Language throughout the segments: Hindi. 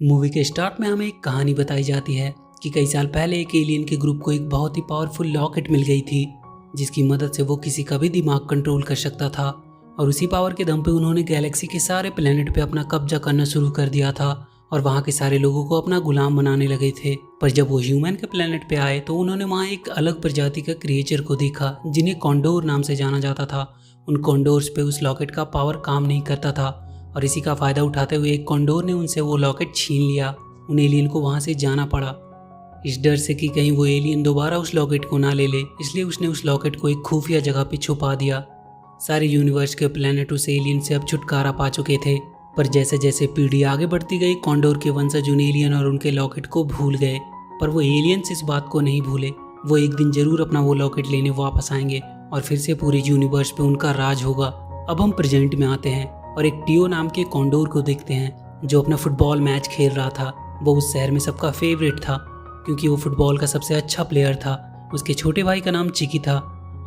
मूवी के स्टार्ट में हमें एक कहानी बताई जाती है कि कई साल पहले एक एलियन के ग्रुप को एक बहुत ही पावरफुल लॉकेट मिल गई थी, जिसकी मदद से वो किसी का भी दिमाग कंट्रोल कर सकता था। और उसी पावर के दम पे उन्होंने गैलेक्सी के सारे प्लेनेट पे अपना कब्जा करना शुरू कर दिया था और वहाँ के सारे लोगों को अपना गुलाम बनाने लगे थे। पर जब वो ह्यूमन के प्लेनेट पे आए तो उन्होंने वहाँ एक अलग प्रजाति का क्रिएचर को देखा जिन्हें कॉन्डोर नाम से जाना जाता था। उन कॉन्डोर्स पे उस लॉकेट का पावर काम नहीं करता था और इसी का फायदा उठाते हुए एक कॉन्डोर ने उनसे वो लॉकेट छीन लिया। उन एलियन को वहां से जाना पड़ा, इस डर से कि कहीं वो एलियन दोबारा उस लॉकेट को ना ले ले, इसलिए उसने उस लॉकेट को एक खुफिया जगह पे छुपा दिया। सारे यूनिवर्स के प्लेनेट उस एलियन से अब छुटकारा पा चुके थे, पर जैसे जैसे पीढ़ी आगे बढ़ती गई कॉन्डोर के वंशज उन एलियन और उनके लॉकेट को भूल गए। पर वो एलियंस इस बात को नहीं भूले, वो एक दिन जरूर अपना वो लॉकेट लेने वापस आएंगे और फिर से पूरे यूनिवर्स पे उनका राज होगा। अब हम प्रेजेंट में आते हैं और एक टियो नाम के कॉन्डोर को देखते हैं जो अपना फुटबॉल मैच खेल रहा था। वो उस शहर में सबका फेवरेट था क्योंकि वो फुटबॉल का सबसे अच्छा प्लेयर था। उसके छोटे भाई का नाम चिकी था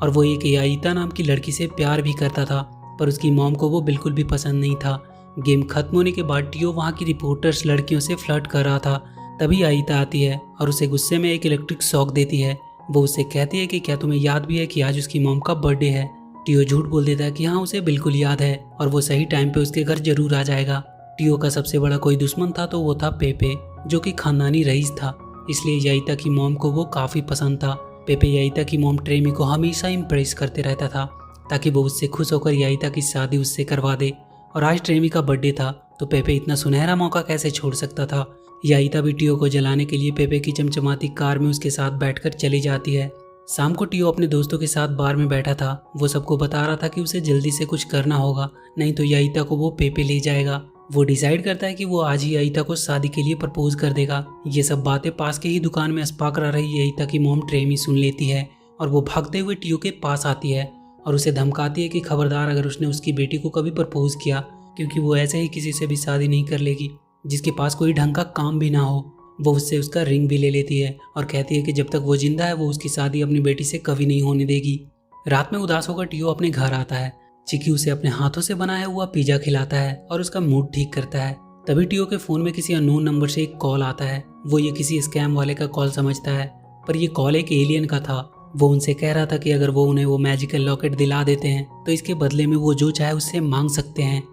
और वो एक याइता नाम की लड़की से प्यार भी करता था, पर उसकी मॉम को वो बिल्कुल भी पसंद नहीं था। गेम खत्म होने के बाद टियो वहाँ की रिपोर्टर्स लड़कियों से फ्लर्ट कर रहा था। तभी याइता आती है और उसे गुस्से में एक इलेक्ट्रिक शॉक देती है। वो उससे कहती है कि क्या तुम्हें याद भी है कि आज उसकी मॉम का बर्थडे है। टियो झूठ बोल देता है कि हाँ उसे बिल्कुल याद है और वो सही टाइम पे उसके घर जरूर आ जाएगा। टियो का सबसे बड़ा कोई दुश्मन था तो वो था पेपे, जो कि खानदानी रईस था, इसलिए याइता की मॉम को वो काफी पसंद था। पेपे याइता की मॉम ट्रेमी को हमेशा इम्प्रेस करते रहता था ताकि वो उससे खुश होकर याइता की शादी उससे करवा दे। और आज ट्रेमी का बर्थडे था तो पेपे इतना सुनहरा मौका कैसे छोड़ सकता था। याइता भी टियो को जलाने के लिए पेपे की चमचमाती कार में उसके साथ बैठकर चली जाती है। शाम को टियो अपने दोस्तों के साथ बार में बैठा था। वो सबको बता रहा था कि उसे जल्दी से कुछ करना होगा, नहीं तो याइता को वो पेपे ले जाएगा। वो डिसाइड करता है कि वो आज ही याइता को शादी के लिए प्रपोज कर देगा। ये सब बातें पास के ही दुकान में अस्पा करा रही याइता की मॉम ट्रेमी सुन लेती है और वो भागते हुए टियो के पास आती है और उसे धमकाती है कि खबरदार अगर उसने उसकी बेटी को कभी प्रपोज किया, क्योंकि वो ऐसे ही किसी से भी शादी नहीं कर लेगी जिसके पास कोई ढंग का काम भी ना हो। वो उससे उसका रिंग भी ले लेती है और कहती है कि जब तक वो जिंदा है वो उसकी शादी अपनी बेटी से कभी नहीं होने देगी। रात में उदास होकर टियो अपने घर आता है। चिकी उसे अपने हाथों से बनाया हुआ पिज्जा खिलाता है और उसका मूड ठीक करता है। तभी टियो के फोन में किसी अननोन नंबर से एक कॉल आता है। वो ये किसी स्कैम वाले का कॉल समझता है, पर यह कॉल एक एलियन का था। वो उनसे कह रहा था कि अगर वो उन्हें वो मैजिकल लॉकेट दिला देते हैं तो इसके बदले में वो जो चाहे उससे मांग सकते हैं।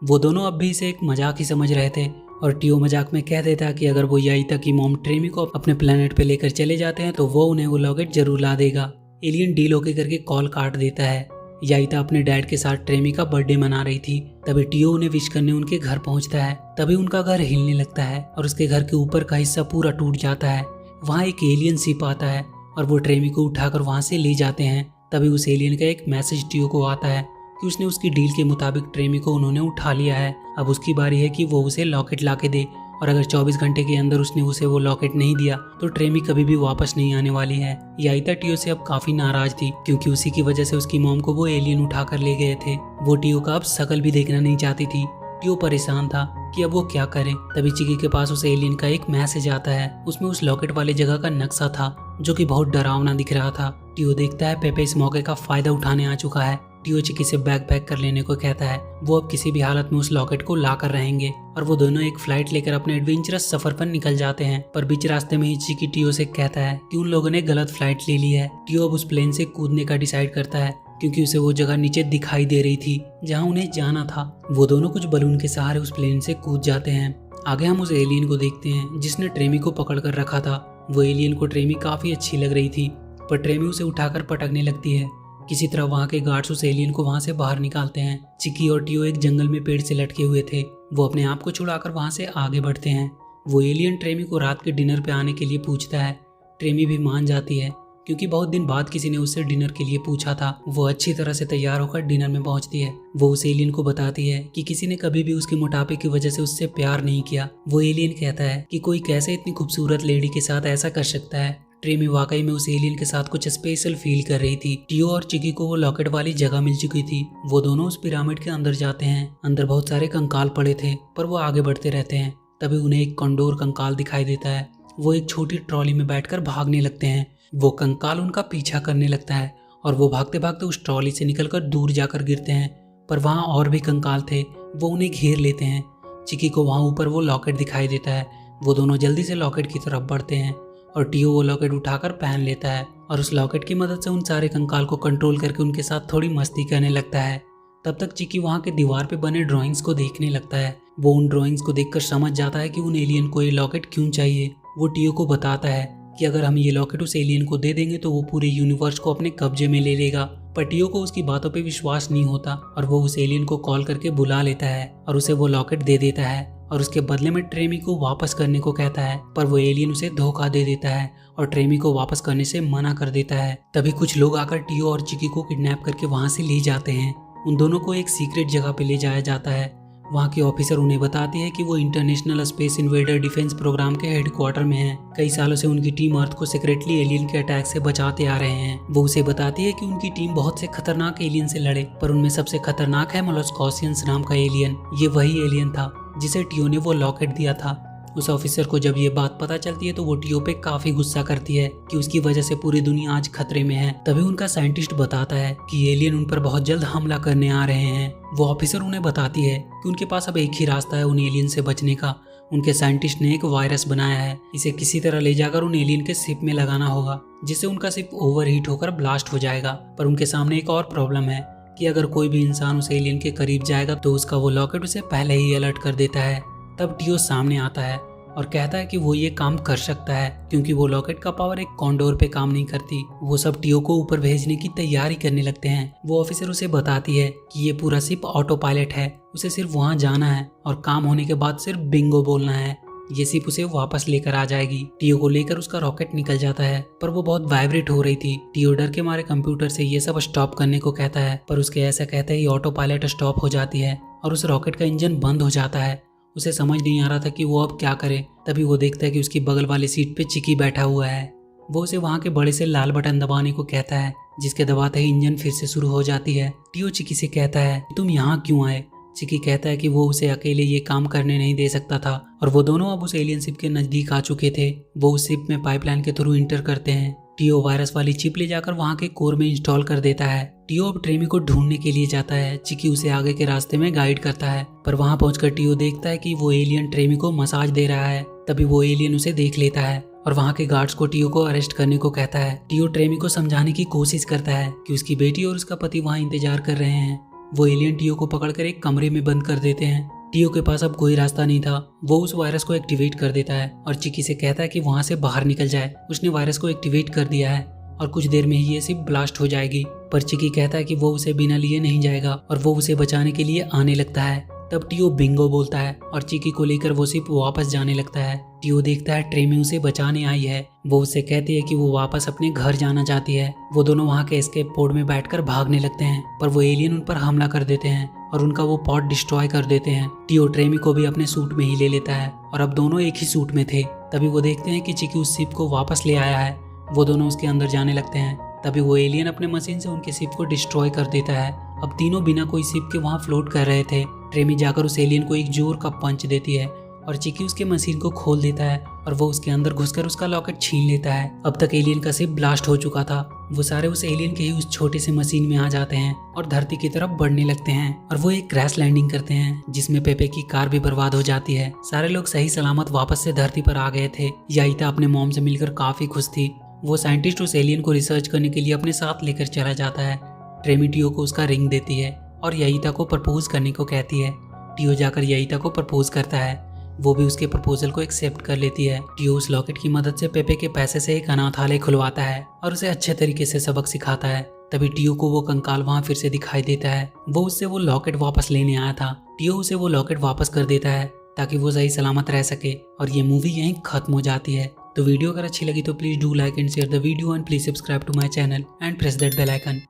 वो दोनों अब भी इसे एक मजाक ही समझ रहे थे और टियो मजाक में कह देता कि अगर वो याइता की मॉम ट्रेमी को अपने प्लेनेट पे लेकर चले जाते हैं तो वो उन्हें वो लॉकेट जरूर ला देगा। एलियन डील ओके करके कॉल काट देता है। याइता अपने डैड के साथ ट्रेमी का बर्थडे मना रही थी। तभी टियो उन्हें विश करने उनके घर पहुंचता है। तभी उनका घर हिलने लगता है और उसके घर के ऊपर का हिस्सा पूरा टूट जाता है। वहाँ एक एलियन शिप आता है और वो ट्रेमी को उठाकर वहाँ से ले जाते हैं। तभी उस एलियन का एक मैसेज टियो को आता है कि उसने उसकी डील के मुताबिक ट्रेमी को उन्होंने उठा लिया है। अब उसकी बारी है कि वो उसे लॉकेट लाके दे और अगर 24 घंटे के अंदर उसने उसे वो लॉकेट नहीं दिया तो ट्रेमी कभी भी वापस नहीं आने वाली है। याइता टियो से अब काफी नाराज थी क्योंकि उसी की वजह से उसकी मॉम को वो एलियन उठाकर ले गए थे। वो टियो का अब शकल भी देखना नहीं चाहती थी। टियो परेशान था कि अब वो क्या करे। तभी चिकी के पास उस एलियन का एक मैसेज आता है। उसमें उस लॉकेट वाली जगह का नक्शा था जो कि बहुत डरावना दिख रहा था। टियो देखता है पेपे इस मौके का फायदा उठाने आ चुका है। टियो चिकी से बैग पैक कर लेने को कहता है। वो अब किसी भी हालत में उस लॉकेट को ला कर रहेंगे और वो दोनों एक फ्लाइट लेकर अपने एडवेंचरस सफर पर निकल जाते हैं। पर बीच रास्ते में ही चिकी टियो से कहता है कि उन लोगों ने गलत फ्लाइट ले ली है। टियो अब उस प्लेन से कूदने का डिसाइड करता है क्योंकि उसे वो जगह नीचे दिखाई दे रही थी जहाँ उन्हें जाना था। वो दोनों कुछ बलून के सहारे उस प्लेन से कूद जाते हैं। आगे हम उस एलियन को देखते हैं जिसने ट्रेमी को पकड़ कर रखा था। वो एलियन को ट्रेमी काफी अच्छी लग रही थी, पर ट्रेमी उसे उठाकर पटकने लगती है। किसी तरह वहाँ के गार्ड्स उस एलियन को वहाँ से बाहर निकालते हैं। चिकी और टियो एक जंगल में पेड़ से लटके हुए थे। वो अपने आप को छुड़ाकर वहाँ से आगे बढ़ते हैं। वो एलियन ट्रेमी को रात के डिनर पे आने के लिए पूछता है। ट्रेमी भी मान जाती है क्योंकि बहुत दिन बाद किसी ने उससे डिनर के लिए पूछा था। वो अच्छी तरह से तैयार होकर डिनर में पहुंचती है। वो उस एलियन को बताती है कि किसी ने कभी भी उसके मोटापे की वजह से उससे प्यार नहीं किया। वो एलियन कहता है कि कोई कैसे इतनी खूबसूरत लेडी के साथ ऐसा कर सकता है। ट्रेमी वाकई में उस एलियन के साथ कुछ स्पेशल फील कर रही थी। टियो और चिकी को वो लॉकेट वाली जगह मिल चुकी थी। वो दोनों उस पिरामिड के अंदर जाते हैं। अंदर बहुत सारे कंकाल पड़े थे पर वो आगे बढ़ते रहते हैं। तभी उन्हें एक कॉन्डोर कंकाल दिखाई देता है। वो एक छोटी ट्रॉली में बैठकर भागने लगते हैं। वो कंकाल उनका पीछा करने लगता है और वो भागते भागते उस ट्रॉली से निकलकर दूर जाकर गिरते हैं। पर वहाँ और भी कंकाल थे, वो उन्हें घेर लेते हैं। चिकी को वहाँ ऊपर वो लॉकेट दिखाई देता है। वो दोनों जल्दी से लॉकेट की तरफ बढ़ते हैं और टियो वो लॉकेट उठाकर पहन लेता है और उस लॉकेट की मदद से उन सारे कंकाल को कंट्रोल करके उनके साथ थोड़ी मस्ती करने लगता है। तब तक चिकी वहाँ के दीवार पे बने ड्राइंग्स को देखने लगता है। वो उन ड्राइंग्स को देखकर समझ जाता है कि उन एलियन को ये लॉकेट क्यों चाहिए। वो टियो को बताता है कि अगर हम ये लॉकेट उस एलियन को दे देंगे तो वो पूरे यूनिवर्स को अपने कब्जे में ले लेगा। पर टियो को उसकी बातों पे विश्वास नहीं होता और वो उस एलियन को कॉल करके बुला लेता है और उसे वो लॉकेट दे देता है और उसके बदले में ट्रेमी को वापस करने को कहता है। पर वो एलियन उसे धोखा दे देता है और ट्रेमी को वापस करने से मना कर देता है। तभी कुछ लोग आकर टियो और चिकी को किडनैप करके वहाँ से ले जाते हैं। उन दोनों को एक सीक्रेट जगह पे ले जाया जाता है। वहाँ के ऑफिसर उन्हें बताती है कि वो international space invader defence programme के हेडक्वार्टर में है। कई सालों से उनकी टीम अर्थ को सीक्रेटली एलियन के अटैक से बचाते आ रहे हैं। वो उसे बताती है कि उनकी टीम बहुत से खतरनाक एलियन से लड़े, पर उनमें सबसे खतरनाक है मोलस्कॉसियंस नाम का एलियन। ये वही एलियन था जिसे टियो ने वो लॉकेट दिया था। उस ऑफिसर को जब ये बात पता चलती है तो वो टियो पे काफी गुस्सा करती है कि उसकी वजह से पूरी दुनिया आज खतरे में है। तभी उनका साइंटिस्ट बताता है कि एलियन उन पर बहुत जल्द हमला करने आ रहे हैं। वो ऑफिसर उन्हें बताती है कि उनके पास अब एक ही रास्ता है उन एलियन से बचने का। उनके साइंटिस्ट ने एक वायरस बनाया है, इसे किसी तरह ले जाकर उन एलियन के शिप में लगाना होगा जिससे उनका शिप ओवरहीट होकर ब्लास्ट हो जाएगा। पर उनके सामने एक और प्रॉब्लम है कि अगर कोई भी इंसान उस एलियन के करीब जाएगा तो उसका वो लॉकेट उसे पहले ही अलर्ट कर देता है। तब टियो सामने आता है और कहता है कि वो ये काम कर सकता है क्योंकि वो लॉकेट का पावर एक कॉन्डोर पे काम नहीं करती। वो सब टियो को ऊपर भेजने की तैयारी करने लगते हैं। वो ऑफिसर उसे बताती है कि ये पूरा शिप ऑटो पायलट है, उसे सिर्फ वहाँ जाना है और काम होने के बाद सिर्फ बिंगो बोलना है, ये शिप उसे वापस लेकर आ जाएगी। टियो को लेकर उसका रॉकेट निकल जाता है पर वो बहुत वाइब्रेट हो रही थी। टियो डर के मारे कंप्यूटर से ये सब स्टॉप करने को कहता है, पर उसके ऐसा कहते ही ऑटो पायलट स्टॉप हो जाती है और उस रॉकेट का इंजन बंद हो जाता है। उसे समझ नहीं आ रहा था कि वो अब क्या करे। तभी वो देखता है कि उसकी बगल वाली सीट पे चिकी बैठा हुआ है। वो उसे वहाँ के बड़े से लाल बटन दबाने को कहता है जिसके दबाते ही इंजन फिर से शुरू हो जाती है। टियो चिकी से कहता है तुम यहाँ क्यों आए। चिकी कहता है कि वो उसे अकेले ये काम करने नहीं दे सकता था और वो दोनों अब उस एलियन शिप के नजदीक आ चुके थे। वो उस शिप में पाइपलाइन के थ्रू इंटर करते हैं। टियो वायरस वाली चिप ले जाकर वहाँ के कोर में इंस्टॉल कर देता है। टियो अब ट्रेमी को ढूंढने के लिए जाता है। चिकी उसे आगे के रास्ते में गाइड करता है, पर वहाँ पहुंचकर टियो देखता है कि वो एलियन ट्रेमी को मसाज दे रहा है। तभी वो एलियन उसे देख लेता है और वहाँ के गार्ड्स को टियो को अरेस्ट करने को कहता है। टियो ट्रेमी को समझाने की कोशिश करता है कि उसकी बेटी और उसका पति वहाँ इंतजार कर रहे हैं। वो एलियन टियो को पकड़कर एक कमरे में बंद कर देते हैं। टियो के पास अब कोई रास्ता नहीं था। वो उस वायरस को एक्टिवेट कर देता है और चिकी से कहता है कि वहाँ से बाहर निकल जाए। उसने वायरस को एक्टिवेट कर दिया है और कुछ देर में ही ये शिप ब्लास्ट हो जाएगी। पर चिकी कहता है कि वो उसे बिना लिए नहीं जाएगा और वो उसे बचाने के लिए आने लगता है। तब टियो बिंगो बोलता है और चिकी को लेकर वो शिप वापस जाने लगता है। टियो देखता है ट्रेमी उसे बचाने आई है। वो उससे कहती है कि वो वापस अपने घर जाना चाहती है। वो दोनों वहाँ के एस्केप पोड में बैठकर भागने लगते हैं, पर वो एलियन उन पर हमला कर देते हैं और उनका वो पॉड डिस्ट्रॉय कर देते हैं। टियो ट्रेमी को भी अपने सूट में ही ले लेता है और अब दोनों एक ही सूट में थे। तभी वो देखते हैं कि चिकी उस शिप को वापस ले आया है। वो दोनों उसके अंदर जाने लगते हैं। तभी वो एलियन अपने मशीन से उनके शिप को डिस्ट्रॉय कर देता है। अब तीनों बिना कोई शिप के वहाँ फ्लोट कर रहे थे। ट्रेमी जाकर उस एलियन को एक जोर का पंच देती है और चिकी उसके मशीन को खोल देता है और वो उसके अंदर घुसकर उसका लॉकेट छीन लेता है। अब तक एलियन का शिप ब्लास्ट हो चुका था। वो सारे उस एलियन के ही उस छोटे से मशीन में आ जाते हैं और धरती की तरफ बढ़ने लगते हैं और वो एक क्रैश लैंडिंग करते हैं जिसमें पेपे की कार भी बर्बाद हो जाती है। सारे लोग सही सलामत वापस से धरती पर आ गए थे। याइता अपने मॉम से मिलकर काफी खुश थी। वो साइंटिस्ट उस एलियन को रिसर्च करने के लिए अपने साथ लेकर चला जाता है। ट्रेमी टियो को उसका रिंग देती है और याइता को प्रपोज करने को कहती है। टियो जाकर याइता को प्रपोज करता है। वो भी उसके प्रपोजल को एक्सेप्ट कर लेती है। टियो उस लॉकेट की मदद से पेपे के पैसे से एक अनाथालय खुलवाता है और उसे अच्छे तरीके से सबक सिखाता है। तभी टियो को वो कंकाल वहाँ फिर से दिखाई देता है। वो उससे वो लॉकेट वापस लेने आया था। टियो उसे वो लॉकेट वापस कर देता है ताकि वो सही सलामत रह सके और ये मूवी यहीं खत्म हो जाती है। तो वीडियो अगर अच्छी लगी तो please do like and share the video and please subscribe to my channel and press that bell icon.